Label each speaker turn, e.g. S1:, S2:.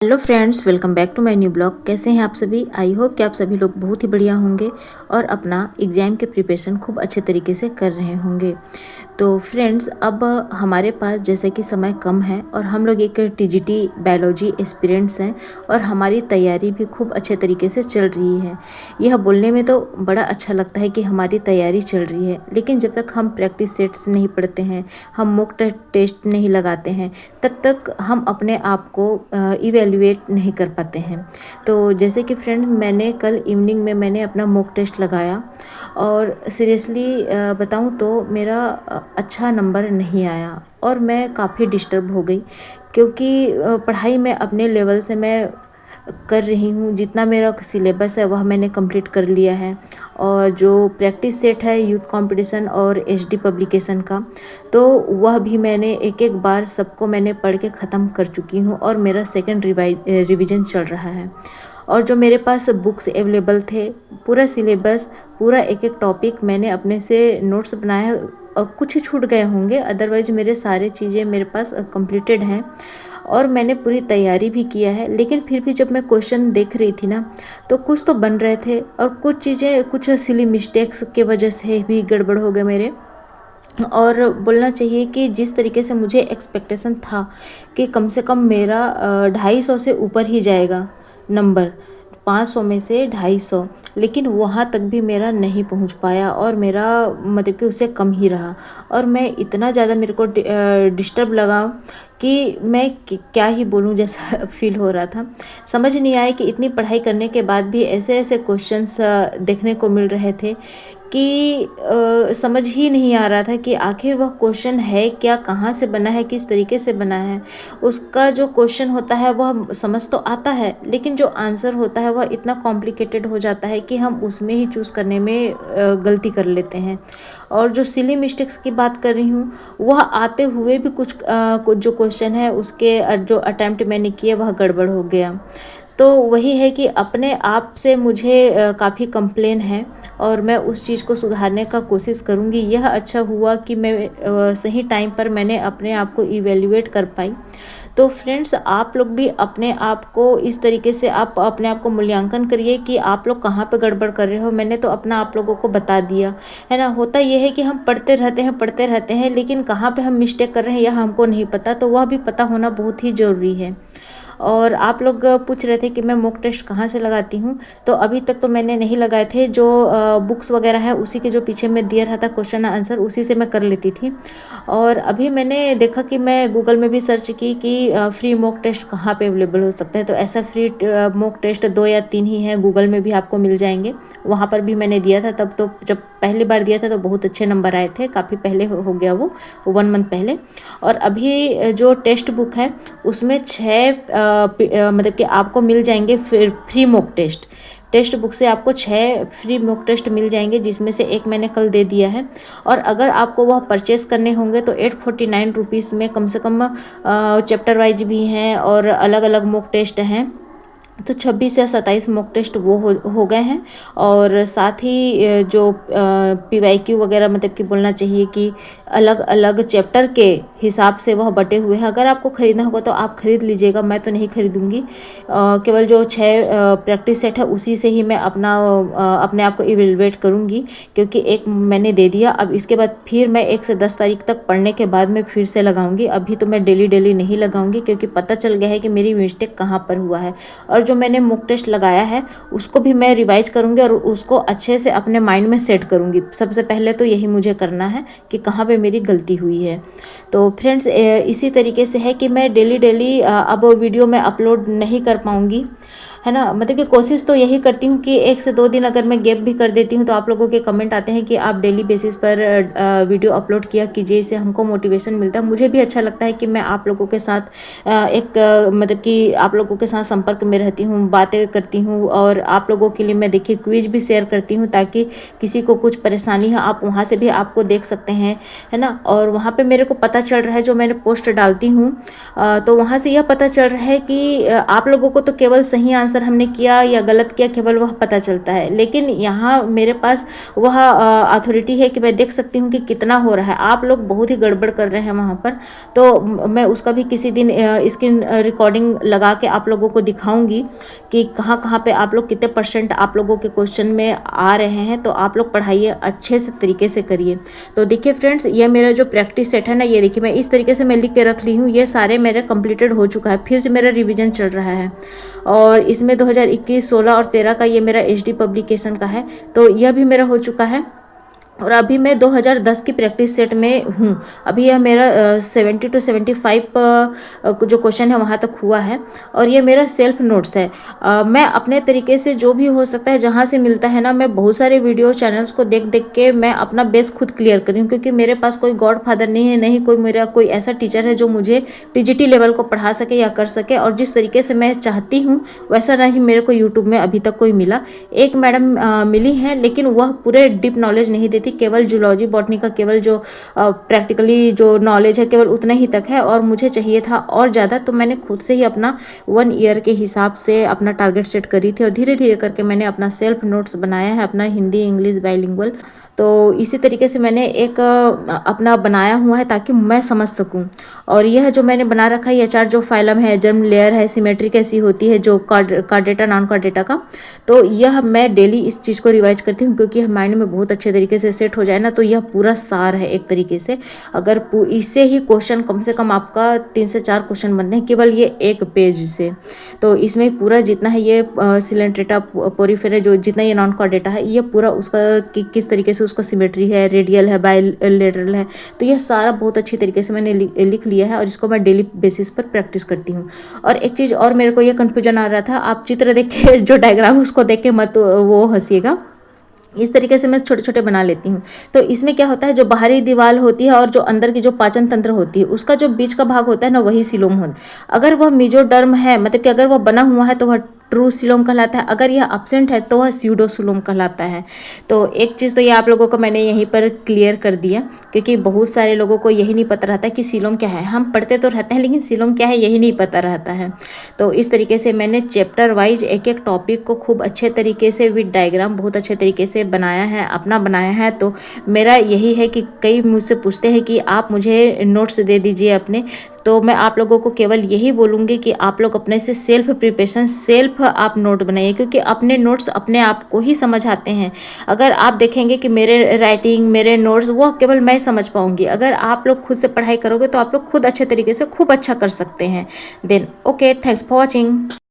S1: Hello friends, welcome back to my new blog. कैसे हैं आप सभी? आई होप कि आप सभी लोग बहुत ही बढ़िया होंगे और अपना एग्ज़ाम के प्रिपरेशन खूब अच्छे तरीके से कर रहे होंगे। तो फ्रेंड्स, अब हमारे पास जैसे कि समय कम है और हम लोग एक टीजीटी बायोलॉजी एस्पिरेंट्स हैं और हमारी तैयारी भी खूब अच्छे तरीके से चल रही है। यह बोलने में तो बड़ा अच्छा लगता है कि हमारी तैयारी चल रही है, लेकिन जब तक हम प्रैक्टिस सेट्स नहीं पढ़ते हैं, हम मॉक टेस्ट नहीं लगाते हैं, तब तक हम अपने आप को इवेल्युएट नहीं कर पाते हैं। तो जैसे कि फ्रेंड, मैंने कल इवनिंग में मैंने अपना मॉक टेस्ट लगाया और सीरियसली बताऊं तो मेरा अच्छा नंबर नहीं आया और मैं काफ़ी डिस्टर्ब हो गई, क्योंकि पढ़ाई में अपने लेवल से मैं कर रही हूँ। जितना मेरा सिलेबस है वह मैंने कंप्लीट कर लिया है और जो प्रैक्टिस सेट है यूथ कंपटीशन और एचडी पब्लिकेशन का, तो वह भी मैंने एक एक बार सबको मैंने पढ़ के ख़त्म कर चुकी हूँ और मेरा सेकंड रिवीजन चल रहा है। और जो मेरे पास बुक्स अवेलेबल थे, पूरा सिलेबस, पूरा एक एक टॉपिक मैंने अपने से नोट्स बनाया और कुछ ही छूट गए होंगे, अदरवाइज मेरे सारे चीज़ें मेरे पास कंप्लीटेड हैं और मैंने पूरी तैयारी भी किया है। लेकिन फिर भी जब मैं क्वेश्चन देख रही थी ना, तो कुछ तो बन रहे थे और कुछ चीज़ें, कुछ सिली मिस्टेक्स के वजह से भी गड़बड़ हो गए मेरे। और बोलना चाहिए कि जिस तरीके से मुझे एक्सपेक्टेशन था कि कम से कम मेरा 250 से ऊपर ही जाएगा नंबर, 500 में से 250, लेकिन वहाँ तक भी मेरा नहीं पहुँच पाया और मेरा मतलब कि उससे कम ही रहा। और मैं इतना ज़्यादा, मेरे को डिस्टर्ब लगा कि मैं क्या ही बोलूँ, जैसा फील हो रहा था। समझ नहीं आया कि इतनी पढ़ाई करने के बाद भी ऐसे ऐसे क्वेश्चंस देखने को मिल रहे थे कि समझ ही नहीं आ रहा था कि आखिर वह क्वेश्चन है क्या, कहाँ से बना है, किस तरीके से बना है। उसका जो क्वेश्चन होता है वह समझ तो आता है, लेकिन जो आंसर होता है वह इतना कॉम्प्लिकेटेड हो जाता है कि हम उसमें ही चूज़ करने में गलती कर लेते हैं। और जो सिली मिस्टेक्स की बात कर रही हूँ, वह आते हुए भी कुछ जो क्वेश्चन है उसके जो अटैम्प्ट मैंने किए वह गड़बड़ हो गया। तो वही है कि अपने आप से मुझे काफ़ी कंप्लेन है और मैं उस चीज़ को सुधारने का कोशिश करूँगी। यह अच्छा हुआ कि मैं सही टाइम पर मैंने अपने आप को इवैल्यूएट कर पाई। तो फ्रेंड्स, आप लोग भी अपने आप को इस तरीके से आप अपने आप को मूल्यांकन करिए कि आप लोग कहाँ पे गड़बड़ कर रहे हो। मैंने तो अपना आप लोगों को बता दिया है ना। होता यह है कि हम पढ़ते रहते हैं, लेकिन कहाँ पे हम मिस्टेक कर रहे हैं यह हमको नहीं पता, तो वह भी पता होना बहुत ही ज़रूरी है। और आप लोग पूछ रहे थे कि मैं मॉक टेस्ट कहाँ से लगाती हूँ, तो अभी तक तो मैंने नहीं लगाए थे। जो बुक्स वगैरह है उसी के जो पीछे मैं दिया रहा था क्वेश्चन आंसर, उसी से मैं कर लेती थी। और अभी मैंने देखा कि मैं गूगल में भी सर्च की कि फ्री मॉक टेस्ट कहाँ पे अवेलेबल हो सकता है। तो ऐसा फ्री मॉक टेस्ट 2 या 3 ही हैं, गूगल में भी आपको मिल जाएंगे। वहाँ पर भी मैंने दिया था, तब तो जब पहली बार दिया था तो बहुत अच्छे नंबर आए थे। काफ़ी पहले हो गया वो 1 मंथ पहले। और अभी जो टेक्स्ट बुक है उसमें 6 मतलब कि आपको मिल जाएंगे फ्री मॉक टेस्ट बुक से आपको 6 फ्री मॉक टेस्ट मिल जाएंगे, जिसमें से एक मैंने कल दे दिया है। और अगर आपको वह परचेस करने होंगे तो 849 रुपीज़ में कम से कम चैप्टर वाइज भी हैं और अलग अलग मॉक टेस्ट हैं। तो 26 या 27 मॉक टेस्ट वो हो गए हैं। और साथ ही जो पीवाईक्यू वगैरह, मतलब कि बोलना चाहिए कि अलग अलग चैप्टर के हिसाब से वह बटे हुए हैं। अगर आपको ख़रीदना होगा तो आप ख़रीद लीजिएगा, मैं तो नहीं खरीदूंगी। केवल जो 6 प्रैक्टिस सेट है उसी से ही मैं अपने आप को इवेलुएट करूँगी, क्योंकि एक मैंने दे दिया। अब इसके बाद फिर मैं 1 से 10 तारीख तक पढ़ने के बाद मैं फिर से लगाऊंगी। अभी तो मैं डेली नहीं लगाऊंगी, क्योंकि पता चल गया है कि मेरी मिस्टेक कहाँ पर हुआ है। और जो मैंने मॉक टेस्ट लगाया है उसको भी मैं रिवाइज करूँगी और उसको अच्छे से अपने माइंड में सेट करूँगी। सबसे पहले तो यही मुझे करना है कि कहाँ पे मेरी गलती हुई है। तो फ्रेंड्स, इसी तरीके से है कि मैं डेली अब वीडियो में अपलोड नहीं कर पाऊँगी, है ना। मतलब कि कोशिश तो यही करती हूँ कि 1 से 2 दिन अगर मैं गैप भी कर देती हूँ तो आप लोगों के कमेंट आते हैं कि आप डेली बेसिस पर वीडियो अपलोड किया कीजिए, इससे हमको मोटिवेशन मिलता है। मुझे भी अच्छा लगता है कि मैं आप लोगों के साथ मतलब कि आप लोगों के साथ संपर्क में रहती हूँ, बातें करती हूँ। और आप लोगों के लिए मैं देखिए क्विज भी शेयर करती हूँ, ताकि किसी को कुछ परेशानी है आप वहाँ से भी आपको देख सकते हैं, है ना। और वहाँ पर मेरे को पता चल रहा है, जो मैंने पोस्ट डालती हूँ तो वहाँ से यह पता चल रहा है कि आप लोगों को तो केवल सही आंसर आंसर हमने किया या गलत किया केवल वह पता चलता है, लेकिन यहाँ मेरे पास वह अथॉरिटी है कि मैं देख सकती हूँ कि कितना हो रहा है। आप लोग बहुत ही गड़बड़ कर रहे हैं वहाँ पर, तो मैं उसका भी किसी दिन स्क्रीन रिकॉर्डिंग लगा के आप लोगों को दिखाऊंगी कि कहाँ कहाँ पे आप लोग कितने % आप लोगों के क्वेश्चन में आ रहे हैं। तो आप लोग पढ़ाइए, अच्छे से तरीके से करिए। तो देखिए फ्रेंड्स, ये मेरा जो प्रैक्टिस सेट है ना, ये देखिए मैं इस तरीके से मैं लिख के रख ली हूँ। ये सारे मेरे कंप्लीटेड हो चुका है, फिर से मेरा रिवीजन चल रहा है। और इसमें 2021, 16 और 13 का ये मेरा HD पब्लिकेशन का है, तो यह भी मेरा हो चुका है। और अभी मैं 2010 की प्रैक्टिस सेट में हूँ। अभी यह मेरा 70 to 75 जो क्वेश्चन है वहाँ तक हुआ है। और ये मेरा सेल्फ नोट्स है। मैं अपने तरीके से जो भी हो सकता है जहाँ से मिलता है ना, मैं बहुत सारे वीडियो चैनल्स को देख देख के मैं अपना बेस खुद क्लियर करी हूँ, क्योंकि मेरे पास कोई गॉड फादर नहीं है, नहीं कोई मेरा कोई ऐसा टीचर है जो मुझे TGT लेवल को पढ़ा सके या कर सके। और जिस तरीके से मैं चाहती हूँ वैसा नहीं मेरे को यूट्यूब में अभी तक कोई मिला। एक मैडम मिली हैं, लेकिन वह पूरे डीप नॉलेज नहीं देती, केवल जूलॉजी बॉटनी का केवल जो प्रैक्टिकली जो नॉलेज है केवल उतना ही तक है। और मुझे चाहिए था और ज़्यादा, तो मैंने खुद से ही अपना 1 ईयर के हिसाब से अपना टारगेट सेट करी थी, और धीरे धीरे करके मैंने अपना सेल्फ नोट्स बनाया है, अपना हिंदी इंग्लिश बाइलिंगुअल। तो इसी तरीके से मैंने एक अपना बनाया हुआ है ताकि मैं समझ सकूं। और यह जो मैंने बना रखा है, ये 4 जो फाइलम है, जर्म लेयर है, सिमेट्री कैसी होती है, जो card data non card data का, तो यह मैं डेली इस चीज़ को रिवाइज करती हूँ, क्योंकि माइंड में बहुत अच्छे तरीके से सेट हो जाए ना, तो यह पूरा सार है एक तरीके से। अगर इससे ही क्वेश्चन कम से कम आपका 3 से 4 क्वेश्चन बनते हैं केवल ये एक पेज से। तो इसमें पूरा जितना है ये सिलेंट डेटा पोरीफेरा, जो जितना ये नॉन कार्ड डेटा है, ये पूरा उसका किस तरीके से उसका सिमेट्री है, रेडियल है, बायलैटरल है, तो यह सारा बहुत अच्छी तरीके से मैंने लिख लिया है। और इसको मैं डेली बेसिस पर प्रैक्टिस करती हूँ। और एक चीज़ और मेरे को यह कन्फ्यूजन आ रहा था, आप चित्र देख के जो डायग्राम उसको देख के मत वो हंसिएगा, इस तरीके से मैं छोटे छोटे बना लेती हूँ। तो इसमें क्या होता है, जो बाहरी दीवार होती है और जो अंदर की जो पाचन तंत्र होती है, उसका जो बीच का भाग होता है ना, वही सीलोम होता है। अगर वह मेजोडर्म है, मतलब कि अगर वह बना हुआ है, तो वह ट्रू सीलोम कहलाता है। अगर यह एब्सेंट है तो वह स्यूडोसीलोम कहलाता है। तो एक चीज़ तो ये आप लोगों को मैंने यहीं पर क्लियर कर दिया, क्योंकि बहुत सारे लोगों को यही नहीं पता रहता कि सीलोम क्या है। हम पढ़ते तो रहते हैं, लेकिन सीलोम क्या है यही नहीं पता रहता है। तो इस तरीके से मैंने चैप्टर वाइज एक एक टॉपिक को खूब अच्छे तरीके से विद डायग्राम बहुत अच्छे तरीके से बनाया है, अपना बनाया है। तो मेरा यही है कि कई मुझसे पूछते हैं कि आप मुझे नोट्स दे दीजिए अपने, तो मैं आप लोगों को केवल यही बोलूँगी कि आप लोग अपने से सेल्फ प्रिपरेशन, सेल्फ आप नोट बनाइए, क्योंकि अपने नोट्स अपने आप को ही समझ आते हैं। अगर आप देखेंगे कि मेरे राइटिंग, मेरे नोट्स, वो केवल मैं समझ पाऊँगी। अगर आप लोग खुद से पढ़ाई करोगे तो आप लोग खुद अच्छे तरीके से खूब अच्छा कर सकते हैं। Then okay, thanks for watching.